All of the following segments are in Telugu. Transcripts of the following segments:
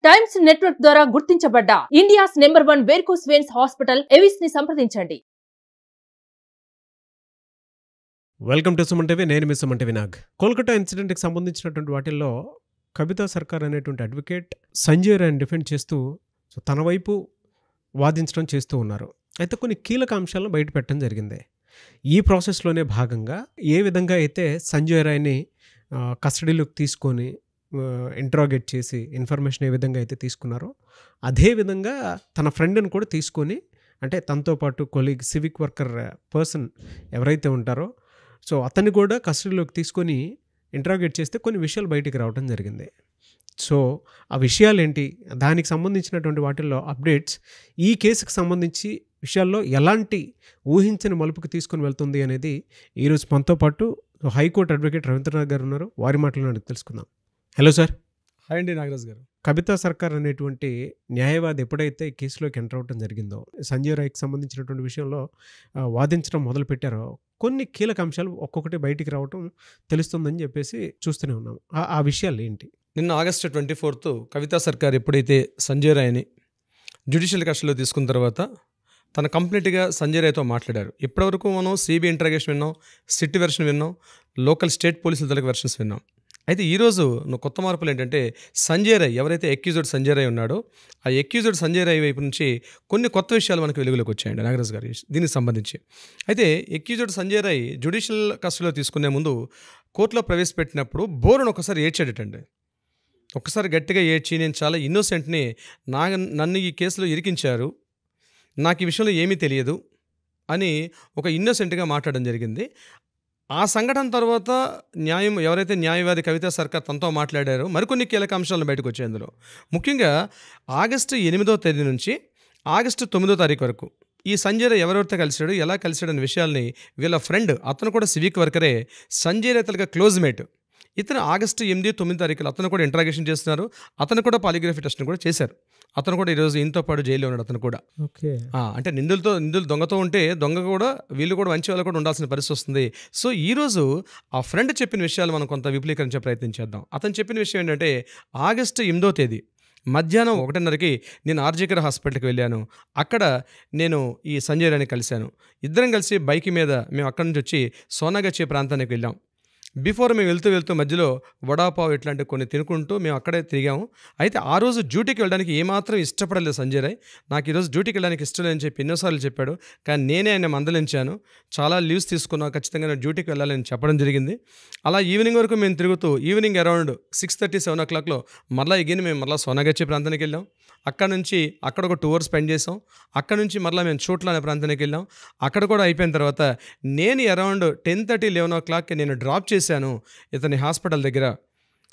టైమ్స్ నెట్వర్క్ ద్వారా గుర్తించబడ్డ India's number 1 varicose veins hospital Avis ని సంప్రదించండి. Welcome to Suman TV. నేను మీ సుమన్ టీవీ నాగ్. కోల్కతా ఇన్సిడెంట్కి సంబంధించినటువంటి వాటిల్లో కవితా సర్కార్ అనేటువంటి అడ్వకేట్ సంజయ్ రాయ్ని డిఫెండ్ చేస్తూ తన వైపు వాదించడం చేస్తూ ఉన్నారు. అయితే కొన్ని కీలక అంశాలను బయట పెట్టడం జరిగింది. ఈ ప్రాసెస్లోనే భాగంగా ఏ విధంగా అయితే సంజయ్ రాయ్ని కస్టడీలోకి తీసుకొని ఇంట్రాగేట్ చేసి ఇన్ఫర్మేషన్ ఏ విధంగా అయితే తీసుకున్నారో అదేవిధంగా తన ఫ్రెండ్ని కూడా తీసుకొని, అంటే తనతో పాటు కొలీగ్ సివిక్ వర్కర్ పర్సన్ ఎవరైతే ఉంటారో సో అతన్ని కూడా కస్టడీలోకి తీసుకొని ఇంట్రాగేట్ చేస్తే కొన్ని విషయాలు బయటికి రావడం జరిగింది. సో ఆ విషయాలు ఏంటి, దానికి సంబంధించినటువంటి వాటిల్లో అప్డేట్స్, ఈ కేసుకు సంబంధించి విషయాల్లో ఎలాంటి ఊహించని మలుపుకి తీసుకుని వెళ్తుంది అనేది ఈరోజు మనతో పాటు హైకోర్టు అడ్వకేట్ రవీంద్రనాథ్ గారు ఉన్నారు. వారి మాటలను తెలుసుకుందాం. Hello sir. హాయ్ అండి నాగరాజ్ గారు. కవితా సర్కార్ అనేటువంటి న్యాయవాది ఎప్పుడైతే ఈ కేసులోకి ఎంటర్ అవడం జరిగిందో, సంజయ్ రాయ్కి సంబంధించినటువంటి విషయంలో వాదించడం మొదలుపెట్టారో కొన్ని కీలక అంశాలు ఒక్కొక్కటి బయటికి రావటం తెలుస్తుందని చెప్పేసి చూస్తూనే ఉన్నాం. ఆ విషయాలు ఏంటి? నిన్న ఆగస్టు 24 కవితా సర్కార్ ఎప్పుడైతే సంజయ్ రాయ్ని జ్యుడిషియల్ కస్టడీలో తీసుకున్న తర్వాత తన కంప్లీట్గా సంజయ్ రాయ్తో మాట్లాడారు. ఇప్పటివరకు మనం సిబిఐ ఇంటరాగేషన్ విన్నాం, సిట్ వెర్షన్ విన్నాం, లోకల్ స్టేట్ పోలీసుల తరగతి వెర్షన్స్ విన్నాం. అయితే ఈరోజు కొత్త మార్పులు ఏంటంటే సంజయ్ రాయ్ ఎవరైతే ఎక్యూజ్డ్ సంజయ్ రాయ్ ఉన్నాడో ఆ ఎక్యూజ్డ్ సంజయ్ రాయ్ వైపు నుంచి కొన్ని కొత్త విషయాలు మనకు వెలుగులోకి వచ్చాయండి నాగరాజ్ గారు దీనికి సంబంధించి. అయితే ఎక్యూజ్డ్ సంజయ్ రాయ్ జ్యుడిషియల్ కస్టడీలో తీసుకునే ముందు కోర్టులో ప్రవేశపెట్టినప్పుడు బోరును ఒకసారి ఏడ్చాడటండి. ఒకసారి గట్టిగా ఏడ్చి, నేను చాలా ఇన్నోసెంట్ని, నన్ను ఈ కేసులో ఇరికించారు, నాకు ఈ విషయంలో ఏమీ తెలియదు అని ఒక ఇన్నోసెంట్గా మాట్లాడడం జరిగింది. ఆ సంఘటన తర్వాత ఎవరైతే న్యాయవాది కవితా సర్కార్ తనతో మాట్లాడారో మరికొన్ని కీలక అంశాలను బయటకు వచ్చాయి. అందులో ముఖ్యంగా ఆగస్టు 8వ తేదీ నుంచి ఆగస్టు 9వ తారీఖు వరకు ఈ సంజయ్ రాయ్ ఎవరెవరితో కలిశాడు, ఎలా కలిశాడు అనే విషయాల్ని వీళ్ళ ఫ్రెండ్, అతను కూడా సివిక్ వర్కరే, సంజయ్ రాయ్ తనగా క్లోజ్మేట్, ఇతను ఆగస్టు 8, 9 తారీఖులు అతను కూడా ఇంట్రాగేషన్ చేస్తున్నారు. అతను కూడా పాలిగ్రఫీ టెస్ట్ని కూడా చేశారు. అతను కూడా ఈరోజు ఈయనతో పాటు జైల్లో ఉన్నాడు. అతను కూడా అంటే నిందులు దొంగతో ఉంటే దొంగ కూడా వీళ్ళు కూడా మంచి వాళ్ళు కూడా ఉండాల్సిన పరిస్థితి వస్తుంది. సో ఈరోజు ఆ ఫ్రెండ్ చెప్పిన విషయాలు మనం కొంత విపులీకరించే ప్రయత్నం చేద్దాం. అతను చెప్పిన విషయం ఏంటంటే ఆగస్టు 8వ తేదీ మధ్యాహ్నం 1:30కి నేను ఆర్జీకర్ హాస్పిటల్కి వెళ్ళాను. అక్కడ నేను ఈ సంజయ్ రాయ్ని కలిశాను. ఇద్దరం కలిసి బైక్ మీద మేము అక్కడి నుంచి వచ్చి సోనాగచ్చి ప్రాంతానికి వెళ్ళాం. బిఫోర్ మేము వెళ్తూ మధ్యలో వడాపావ్ ఇట్లాంటి కొన్ని తినుకుంటూ మేము అక్కడే తిరిగాము. అయితే ఆ రోజు డ్యూటీకి వెళ్ళడానికి ఏమాత్రం ఇష్టపడలేదు సంజయ్ రాయ్. నాకు ఈరోజు డ్యూటీకి వెళ్ళడానికి ఇష్టం లేదని చెప్పి ఎన్నోసార్లు చెప్పాడు. కానీ నేనే ఆయన మందలించాను. చాలా లీవ్స్ తీసుకున్నాను, ఖచ్చితంగా నేను డ్యూటీకి వెళ్ళాలని చెప్పడం జరిగింది. అలా ఈవినింగ్ వరకు మేము తిరుగుతూ ఈవినింగ్ అరౌండ్ 6:30, 7 o'clockలో మేము మరలా సోనాగచ్చి ప్రాంతానికి వెళ్ళాం. అక్కడ నుంచి అక్కడ ఒక 2 hours స్పెండ్ చేసాం. అక్కడ నుంచి మరలా మేము చోట్ల అనే ప్రాంతానికి వెళ్ళాం. అక్కడ కూడా అయిపోయిన తర్వాత నేను అరౌండ్ 10:30, 11 o'clockకి నేను డ్రాప్ చేశాను ఇతని హాస్పిటల్ దగ్గర.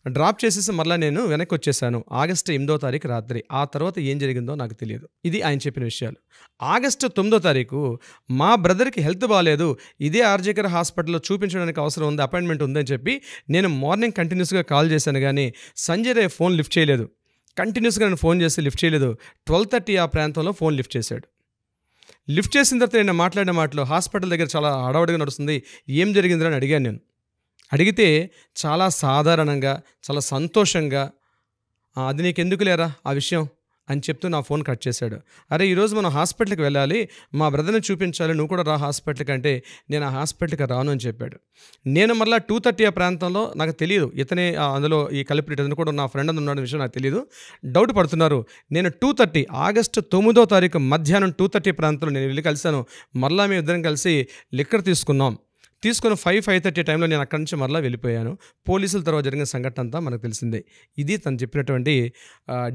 డ్రాప్ చేసేసి మరలా నేను వెనక్కి వచ్చేసాను ఆగస్టు 8వ తారీఖు రాత్రి. ఆ తర్వాత ఏం జరిగిందో నాకు తెలియదు. ఇది ఆయన చెప్పిన విషయాలు. ఆగస్టు 9వ తారీఖు మా బ్రదర్కి హెల్త్ బాగాలేదు, ఇదే ఆర్జీకర్ హాస్పిటల్లో చూపించడానికి అవసరం ఉంది, అపాయింట్మెంట్ ఉందని చెప్పి నేను మార్నింగ్ కంటిన్యూస్గా కాల్ చేశాను. కానీ సంజయ్ రాయ్ ఫోన్ లిఫ్ట్ చేయలేదు. కంటిన్యూస్గా నేను ఫోన్ చేసి లిఫ్ట్ చేయలేదు. 12:30 ఆ ప్రాంతంలో ఫోన్ లిఫ్ట్ చేశాడు. లిఫ్ట్ చేసిన తర్వాత నేను మాట్లాడిన మాటలో హాస్పిటల్ దగ్గర చాలా హడావుడిగా నడుస్తుంది, ఏం జరిగిందని అడిగాను. నేను అడిగితే చాలా సాధారణంగా, చాలా సంతోషంగా, అది నీకు ఎందుకు లేరా ఆ విషయం అని చెప్తూ నా ఫోన్ కట్ చేశాడు. అరే ఈరోజు మనం హాస్పిటల్కి వెళ్ళాలి, మా బ్రదర్ని చూపించాలి, నువ్వు కూడా రా హాస్పిటల్కి అంటే నేను ఆ హాస్పిటల్కి రాను అని చెప్పాడు. నేను మరలా 2:30 ఆ ప్రాంతంలో, నాకు తెలియదు ఇతనే అందులో ఈ కల్ప్రిట్, అతను కూడా నా ఫ్రెండ్ అని ఉన్నాడు విషయం నాకు తెలియదు, డౌట్ పడుతున్నారు. నేను 2:30 ఆగస్టు 9వ తారీఖు మధ్యాహ్నం 2:30 ప్రాంతంలో నేను వెళ్ళి కలిశాను. మరలా మేము ఇద్దరం కలిసి లిక్కర్ తీసుకుని 5:30 టైంలో నేను అక్కడి నుంచి మరలా వెళ్ళిపోయాను. పోలీసుల తర్వాత జరిగిన సంఘటన అంతా మనకు తెలిసిందే. ఇది తను చెప్పినటువంటి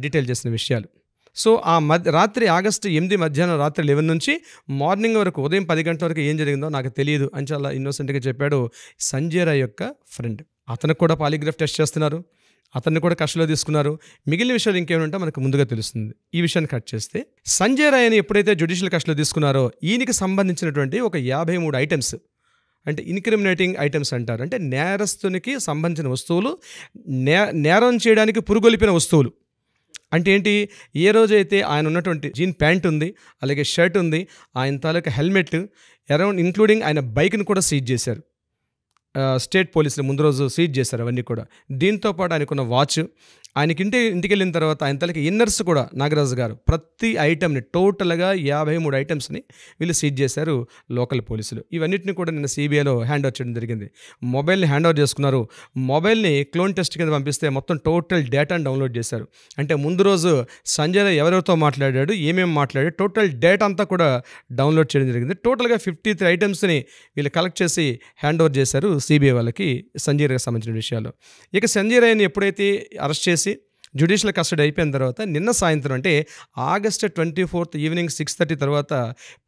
డీటెయిల్ చేసిన విషయాలు. సో ఆ రాత్రి ఆగస్టు 8 మధ్యాహ్నం రాత్రి 11 నుంచి మార్నింగ్ వరకు, ఉదయం 10 గంటల వరకు ఏం జరిగిందో నాకు తెలియదు అని చాలా ఇన్నోసెంట్గా చెప్పాడు సంజయ్ రాయ్ యొక్క ఫ్రెండ్. అతనికి కూడా పాలిగ్రాఫ్ టెస్ట్ చేస్తున్నారు, అతన్ని కూడా కస్టడీలో తీసుకున్నారు. మిగిలిన విషయాలు ఇంకేమంటే మనకు ముందుగా తెలుస్తుంది. ఈ విషయాన్ని కట్ చేస్తే సంజయ్ రాయ్ని ఎప్పుడైతే జ్యుడిషియల్ కస్టడీలో తీసుకున్నారో ఈయనకి సంబంధించినటువంటి ఒక 53 ఐటమ్స్, అంటే ఇన్క్రిమినేటింగ్ ఐటమ్స్ అంటారు, అంటే నేరస్తునికి సంబంధించిన వస్తువులు, నేరం చేయడానికి పురుగొలిపిన వస్తువులు. అంటే ఏంటి, ఏ రోజైతే ఆయన ఉన్నటువంటి జీన్ ప్యాంట్ ఉంది, అలాగే షర్ట్ ఉంది, ఆయన తాలూకా హెల్మెట్, అరౌండ్ ఇంక్లూడింగ్ ఆయన బైక్ని కూడా సీజ్ చేశారు. స్టేట్ పోలీసులు ముందు రోజు సీజ్ చేశారు అవన్నీ కూడా. దీంతో పాటు ఆయనకున్న వాచ్, ఆయనకి ఇంటికి వెళ్ళిన తర్వాత ఆయన తలకి ఇన్నర్స్ కూడా నాగరాజు గారు ప్రతి ఐటమ్ని టోటల్గా 53 ఐటమ్స్ని వీళ్ళు సీజ్ చేశారు లోకల్ పోలీసులు. ఇవన్నిటిని కూడా నిన్న సిబిఐలో హ్యాండ్ ఓవర్ చేయడం జరిగింది. మొబైల్ని హ్యాండ్ ఓవర్ చేసుకున్నారు. మొబైల్ని క్లోన్ టెస్ట్ కింద పంపిస్తే మొత్తం టోటల్ డేటాను డౌన్లోడ్ చేశారు. అంటే ముందు రోజు సంజయ్ రాయ్ ఎవరెవరితో మాట్లాడాడు, ఏమేమి మాట్లాడాడు, టోటల్ డేటా అంతా కూడా డౌన్లోడ్ చేయడం జరిగింది. టోటల్గా 53 ఐటమ్స్ని వీళ్ళు కలెక్ట్ చేసి హ్యాండ్ ఓవర్ చేశారు సిబిఐ వాళ్ళకి సంజయ్ రాయ్కి సంబంధించిన విషయాలు. ఇక సంజయ్ రాయ్ని ఎప్పుడైతే అరెస్ట్ చేసి జ్యుడిషియల్ కస్టడీ అయిపోయిన తర్వాత నిన్న సాయంత్రం అంటే August 24 ఈవినింగ్ 6:30 తర్వాత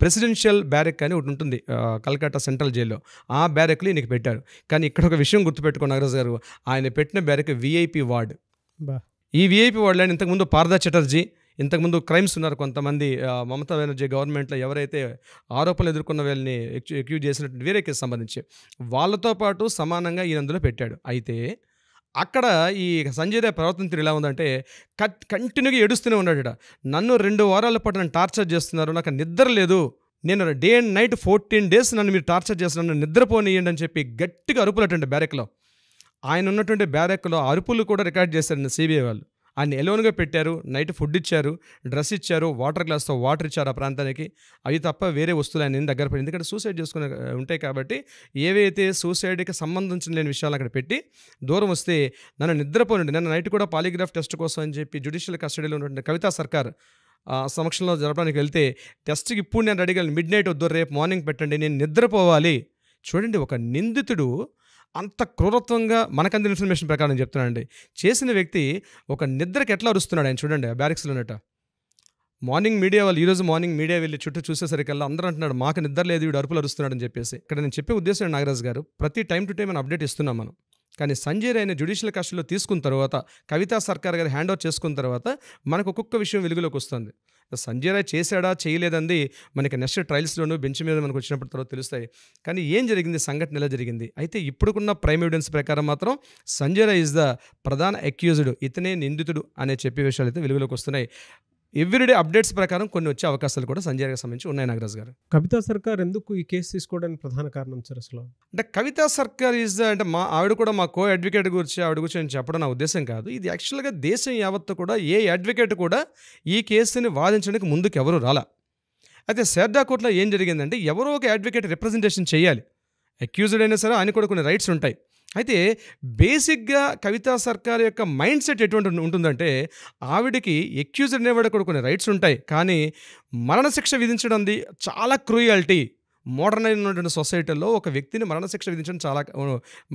ప్రెసిడెన్షియల్ బ్యారెక్ అని ఒకటి ఉంటుంది కలకత్తా సెంట్రల్ జైల్లో. ఆ బ్యారెక్లో ఈయనకి పెట్టారు. కానీ ఇక్కడ ఒక విషయం గుర్తుపెట్టుకో నాగరాజు గారు, ఆయన పెట్టిన బ్యారెక్ విఐపి వార్డ్. ఈ విఐపి వార్డులో ఇంతకుముందు పారదా చటర్జీ, ఇంతకుముందు క్రైమ్స్ ఉన్నారు కొంతమంది, మమతా బెనర్జీ గవర్నమెంట్లో ఎవరైతే ఆరోపణలు ఎదుర్కొన్న వాళ్ళని అక్యూజ్ చేసినట్టు వేరే కేసు సంబంధించి వాళ్ళతో పాటు సమానంగా ఈయన అందులో పెట్టాడు. అయితే అక్కడ ఈ సంజయ్ రాయ్ ప్రవర్తన తీరు ఎలా ఉందంటే కంటిన్యూగా ఏడుస్తూనే ఉన్నాడు. నన్ను 2 వారాల పాటు నన్ను టార్చర్ చేస్తున్నారు, నాకు నిద్ర లేదు, నేను డే అండ్ నైట్ 14 days నన్ను మీరు టార్చర్ చేస్తున్నారు, నన్ను నిద్రపోనియండి అని చెప్పి గట్టిగా అరుపులటండి బ్యారెక్లో. ఆయన ఉన్నటువంటి బ్యారెక్లో అరుపులు కూడా రికార్డ్ చేశారు సిబిఐ వాళ్ళు. ఆయన ఎలోన్గా పెట్టారు, నైట్ ఫుడ్ ఇచ్చారు, డ్రెస్ ఇచ్చారు, వాటర్ గ్లాస్తో వాటర్ ఇచ్చారు ఆ ప్రాంతానికి. అవి తప్ప వేరే వస్తువులు ఆయన దగ్గర పడి, ఎందుకంటే సూసైడ్ చేసుకునే ఉంటాయి కాబట్టి ఏవైతే సూసైడ్కి సంబంధించిన లేని విషయాలు అక్కడ పెట్టి దూరం వస్తే నన్ను నిద్రపోనండి. నన్ను నైట్ కూడా పాలిగ్రాఫ్ టెస్ట్ కోసం అని చెప్పి జ్యుడిషియల్ కస్టడీలో ఉన్నటువంటి కవితా సర్కార్ సమక్షంలో జరపడానికి వెళ్తే టెస్ట్కి ఇప్పుడు నేను రెడీగా మిడ్ నైట్ వద్దు, రేపు మార్నింగ్ పెట్టండి, నేను నిద్రపోవాలి. చూడండి, ఒక నిందితుడు అంత క్రూరత్వంగా మనకందిన ఇన్ఫర్మేషన్ ప్రకారం చెప్తున్నానండి, చేసిన వ్యక్తి ఒక నిద్రకి ఎట్లా అరుస్తున్నాడు ఆయన చూడండి బ్యారిక్స్లో ఉన్నట్ట. మార్నింగ్ మీడియా వాళ్ళు ఈరోజు మార్నింగ్ మీడియా వెళ్ళి చుట్టూ చూసేసరికల్లా అందరూ అంటున్నాడు మాకు నిద్ర లేదు, వీడు అరుపులు అరుస్తున్నాడు అని చెప్పేసి. ఇక్కడ నేను చెప్పే ఉద్దేశం నాగరాజు గారు, ప్రతి టైం టు టైం మనం అప్డేట్ ఇస్తున్నాం మనం. కానీ సంజయ్ రాయ్ని జ్యుడిషియల్ కస్టడీలో తీసుకున్న తర్వాత, కవితా సర్కార్ గారు హ్యాండ్ ఓవర్ చేసుకున్న తర్వాత మనకు ఒక్కొక్క విషయం వెలుగులోకి వస్తుంది. సంజయ్ రాయ్ చేశాడా చేయలేదంది మనకి నెక్స్ట్ ట్రయల్స్లోనూ బెంచ్ మీద మనకు వచ్చినప్పుడు తర్వాత తెలుస్తాయి. కానీ ఏం జరిగింది, సంఘటన ఎలా జరిగింది, అయితే ఇప్పుడుకున్న ప్రైమ్ ఎవిడెన్స్ ప్రకారం మాత్రం సంజయ్ రాయ్ ఈజ్ ద ప్రధాన అక్యూజ్డ్, ఇతనే నిందితుడు అనే చెప్పే విషయాలు అయితే వెలుగులోకి వస్తున్నాయి. ఎవ్రీడే అప్డేట్స్ ప్రకారం కొన్ని వచ్చే అవకాశాలు కూడా సంజయ్ రాయ్కి సంబంధించి ఉన్నాయి. నాగరాజ్ గారు, కవితా సర్కార్ ఎందుకు ఈ కేసు తీసుకోవడానికి ప్రధాన కారణం సార్ అసలు? అంటే కవితా సర్కార్ ఈజ్ అంటే ఆవిడ కూడా మా కో అడ్వకేట్ గురించి ఆవిడ గురించి నేను చెప్పడం నా ఉద్దేశం కాదు. ఇది యాక్చువల్గా దేశం యావత్తు కూడా ఏ అడ్వకేట్ కూడా ఈ కేసుని వాదించడానికి ముందుకు ఎవరు రాలా. అయితే శారదా కోర్టులో ఏం జరిగిందంటే ఎవరో ఒక అడ్వకేట్ రిప్రజెంటేషన్ చేయాలి. అక్యూజ్డ్ అయినా సరే ఆయన కూడా కొన్ని రైట్స్ ఉంటాయి. అయితే బేసిక్గా కవితా సర్కార్ యొక్క మైండ్ సెట్ ఎటువంటి ఉంటుందంటే ఆవిడకి అక్యూజ్డ్ అనేవాడు కూడా కొన్ని రైట్స్ ఉంటాయి, కానీ మరణశిక్ష విధించడం చాలా క్రూయాలిటీ. మోడర్నైజ్ ఉన్నటువంటి సొసైటీలో ఒక వ్యక్తిని మరణశిక్ష విధించడం చాలా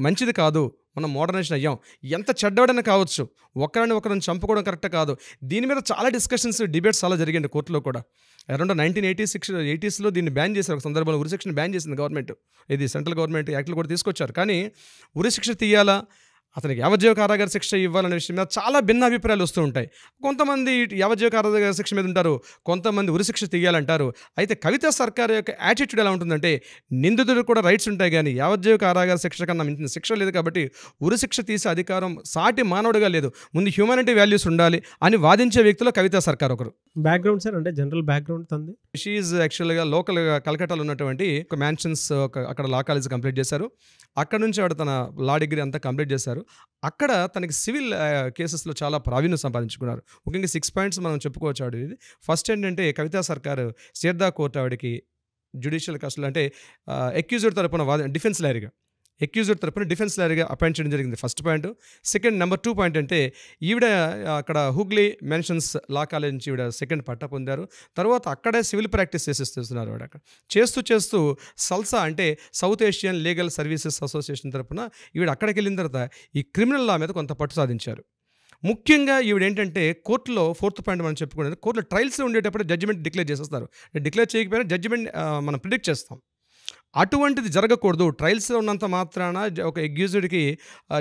మంచిది కాదు. మనం మోడర్నైజేషన్ అయ్యాం, ఎంత చెడ్డవాడైనా కావచ్చు, ఒకరిని చంపుకోవడం కరెక్ట్ కాదు. దీని మీద చాలా డిస్కషన్స్ డిబేట్స్ చాలా జరిగాయండి కోర్టులో కూడా. అరౌండ్ 1980s దీన్ని బ్యాన్ చేశారు. ఒక సందర్భంలో ఉరిశిక్షను బ్యాన్ చేసింది గవర్నమెంట్, ఇది సెంట్రల్ గవర్నమెంట్ యాక్ట్లు కూడా తీసుకొచ్చారు. కానీ ఉరిశిక్ష తీయాలా, అతనికి యావజ్జీవ కారాగార శిక్ష ఇవ్వాలనే విషయం మీద చాలా భిన్న అభిప్రాయాలు వస్తూ ఉంటాయి. కొంతమంది యావజ్జీవ కారాగార శిక్ష మీద ఉంటారు, కొంతమంది ఉరిశిక్ష తీయాలంటారు. అయితే కవితా సర్కార్ యొక్క యాటిట్యూడ్ ఎలా ఉంటుందంటే నిందితుడికి కూడా రైట్స్ ఉంటాయి, కానీ యావజ్జీవ కారాగార శిక్ష కన్నా మించిన శిక్ష లేదు కాబట్టి ఉరిశిక్ష తీసే అధికారం సాటి మానవుడిగా లేదు, ముందు హ్యూమానిటీ వాల్యూస్ ఉండాలి అని వాదించే వ్యక్తిలో కవితా సర్కార్ ఒకరు. బ్యాక్గ్రౌండ్ సార్, అంటే జనరల్ బ్యాక్గ్రౌండ్ తంది. షీ ఈజ్ యాక్చువల్గా లోకల్గా కలకట్టాలో ఉన్నటువంటి ఒక మ్యాన్షన్స్ అక్కడ లా కాలేజ్ కంప్లీట్ చేశారు. అక్కడ నుంచి ఆవిడ తన లా డిగ్రీ అంతా కంప్లీట్ చేశారు. అక్కడ తనకి సివిల్ కేసెస్లో చాలా ప్రావీణ్యం సంపాదించుకున్నారు. ముఖ్యంగా 6 points మనం చెప్పుకోవచ్చు ఆవిడ. ఇది ఫస్ట్ ఏంటంటే కవితా సర్కార్ శారదా కోర్టు ఆవిడకి జ్యుడిషియల్ కస్టడీలో అంటే అక్యూజ్డ్ తరపున డిఫెన్స్ లాయర్గా అపాయింట్ చేయడం జరిగింది. First point. Second number 2 point అంటే ఈవిడ అక్కడ హుగ్లీ మెన్షన్స్ లా కాలేజ్ నుంచి ఈవిడ సెకండ్ పట్టా పొందారు. తర్వాత అక్కడే సివిల్ ప్రాక్టీస్ చేస్తున్నారు. ఆవిడ అక్కడ చేస్తూ సల్సా అంటే south Asian legal services association తరపున ఈవిడ అక్కడికి వెళ్ళిన తర్వాత ఈ క్రిమినల్ లా మీద కొంత పట్టు సాధించారు. ముఖ్యంగా ఈవిడ ఏంటంటే కోర్టులో 4th పాయింట్ మనం చెప్పుకునేది, కోర్టులో ట్రయల్స్లో ఉండేటప్పుడు జడ్జిమెంట్ డిక్లేర్ చేసేస్తారు. డిక్లేర్ చేయకపోయినా జడ్జిమెంట్ మనం ప్రిడిక్ట్ చేస్తాం. అటువంటిది జరగకూడదు, ట్రయల్స్లో ఉన్నంత మాత్రాన ఒక అక్యూజ్డ్కి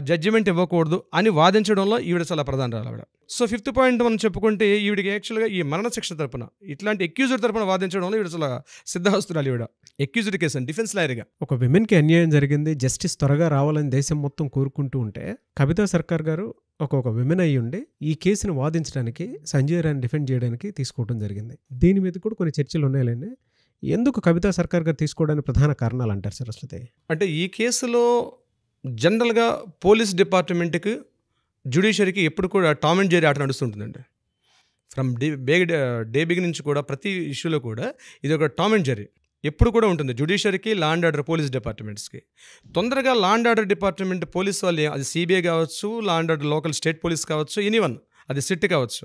జడ్జిమెంట్ ఇవ్వకూడదు అని వాదించడంలో ఈవిడ చాలా ప్రధానరాలు ఆవిడ. సో 5th పాయింట్ మనం చెప్పుకుంటే ఈవిడికి యాక్చువల్గా ఈ మరణశిక్ష తరపున ఇట్లాంటి అక్యూజ్డ్ తరపున వాదించడంలో ఈవిడ చాలా సిద్ధహస్తురాలు. ఈవిడ అక్యూజ్డ్ కేసు అని డిఫెన్స్ లాయర్గా. ఒక విమెన్కి అన్యాయం జరిగింది, జస్టిస్ త్వరగా రావాలని దేశం మొత్తం కోరుకుంటూ ఉంటే కవితా సర్కార్ గారు ఒక విమెన్ అయ్యి ఉండి ఈ కేసును వాదించడానికి, సంజయ్ రాయ్ని డిఫెండ్ చేయడానికి తీసుకోవడం జరిగింది. దీని మీద కూడా కొన్ని చర్చలు ఉన్నాయండి. ఎందుకు కవితా సర్కార్ గారు తీసుకోవడానికి ప్రధాన కారణాలు అంటారు సార్ అసలు? అంటే ఈ కేసులో జనరల్గా పోలీస్ డిపార్ట్మెంట్కి జ్యుడిషియరీకి ఎప్పుడు కూడా టామ్ అండ్ జెర్రీ ఆట నడుస్తుంటుందండి. ఫ్రమ్ డే బిగిన్ నుంచి కూడా ప్రతి ఇష్యూలో కూడా ఇది ఒక టామ్ అండ్ జెర్రీ ఎప్పుడు కూడా ఉంటుంది. జ్యుడిషియరీకి, లా అండ్ ఆర్డర్ పోలీస్ డిపార్ట్మెంట్స్కి. తొందరగా law and order department police వాళ్ళు, అది సిబిఐ కావచ్చు, law and order local state police కావచ్చు, ఎనీవన్, అది సిట్ కావచ్చు,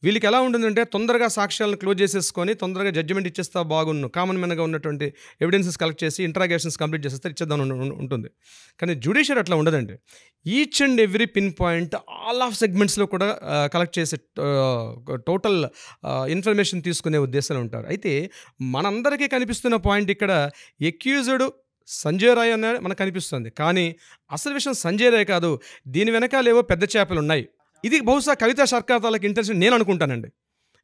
వీళ్ళకి ఎలా ఉంటుందంటే తొందరగా సాక్ష్యాలను క్లోజ్ చేసేసుకొని తొందరగా జడ్జిమెంట్ ఇచ్చేస్తా బాగున్ను, కామన్ మెన్గా ఉన్నటువంటి ఎవిడెన్సెస్ కలెక్ట్ చేసి ఇంట్రాగేషన్స్ కంప్లీట్ చేసేస్తే ఇచ్చేద్దాం ఉంటుంది. కానీ జ్యుడిషియరీ అట్లా ఉండదండి. Each and every pin point all of సెగ్మెంట్స్లో కూడా కలెక్ట్ చేసే టోటల్ ఇన్ఫర్మేషన్ తీసుకునే ఉద్దేశాలు ఉంటారు. అయితే మనందరికీ కనిపిస్తున్న పాయింట్ ఇక్కడ ఎక్యూజ్డ్ సంజయ్ రాయ్ అనే మనకు కనిపిస్తుంది. కానీ అసలు విషయం సంజయ్ రాయ్ కాదు, దీని వెనకాలేవో పెద్ద చేపలు ఉన్నాయి. ఇది బహుశా కవితా సర్కార్ తాలూకు ఇంటెన్షన్ నేను అనుకుంటానండి.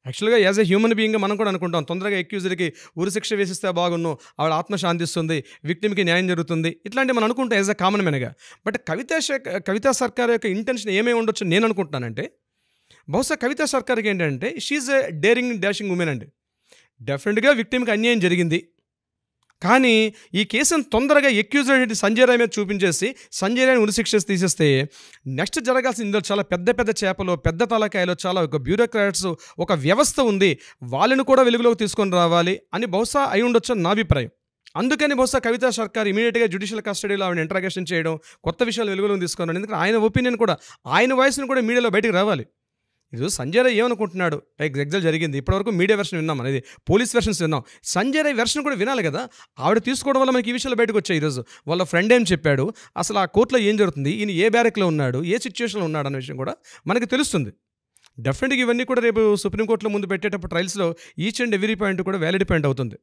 యాక్చువల్గా యాజ్ ఎ హ్యూమన్ బీయింగ్గా మనం కూడా అనుకుంటాం, తొందరగా ఎక్యూజ్డ్కి ఉరిశిక్ష వేసిస్తే బాగున్ను, ఆవిడ ఆత్మశాంతిస్తుంది, విక్టిమ్కి న్యాయం జరుగుతుంది, ఇట్లాంటివి మనం అనుకుంటాం యాజ్ ఎ కామన్ మెన్గా. బట్ కవితా సర్కార్ యొక్క ఇంటెన్షన్ ఏమేమి ఉండొచ్చు నేను అనుకుంటున్నానంటే, బహుశా కవితా సర్కార్కి ఏంటంటే she a daring dashing women అండి. డెఫినెట్గా విక్టిమ్కి అన్యాయం జరిగింది, కానీ ఈ కేసును తొందరగా ఎక్యూజ్డ్ సంజయ్ రాయ్ మీద చూపించేసి సంజయ్ రాయ్ని ఉరిశిక్ష తీసేస్తే నెక్స్ట్ జరగాల్సింది ఇందులో చాలా పెద్ద పెద్ద చేపలు, పెద్ద తలకాయలు, చాలా ఒక బ్యూరోక్రాట్స్, ఒక వ్యవస్థ ఉంది, వాళ్ళని కూడా వెలుగులోకి తీసుకొని రావాలి అని బహుశా అయి ఉండొచ్చు నా అభిప్రాయం. అందుకని బహుశా కవితా సర్కార్ ఇమీడియట్గా జ్యుడిషియల్ కస్టడీలో ఆవిడ ఇంట్రాగేషన్ చేయడం, కొత్త విషయాలు వెలుగులోకి తీసుకున్నాడు. ఎందుకంటే ఆయన ఒపీనియన్ కూడా, ఆయన వాయిస్ని కూడా మీడియాలో బయటకు రావాలి. ఈరోజు సంజయ్ రాయ్ ఏమనుకుంటున్నాడు, ఎగ్జాక్ట్ జరిగింది, ఇప్పటివరకు మీడియా వెర్షన్ విన్నాం, అనేది పోలీస్ వెర్షన్స్ విన్నాం, సంజయ్ రాయ్ వెర్షన్ కూడా వినాలి కదా. ఆవిడ తీసుకోవడం వల్ల మనకి ఈ విషయాలు బయటకు వచ్చాయి. ఈరోజు వాళ్ళ ఫ్రెండ్ ఏం చెప్పాడు, అసలు ఆ కోర్టులో ఏం జరుగుతుంది, ఈయన ఏ బ్యారెక్లో ఉన్నాడు, ఏ సిచ్యువేషన్లో ఉన్నాడు అన్న విషయం కూడా మనకి తెలుస్తుంది. డెఫినెట్గా ఇవన్నీ కూడా రేపు సుప్రీంకోర్టులో ముందు పెట్టేటప్పుడు ట్రయల్స్లో ఈచ్ అండ్ ఎవ్రీ పాయింట్ కూడా వ్యాలిడ్ పాయింట్ అవుతుంది.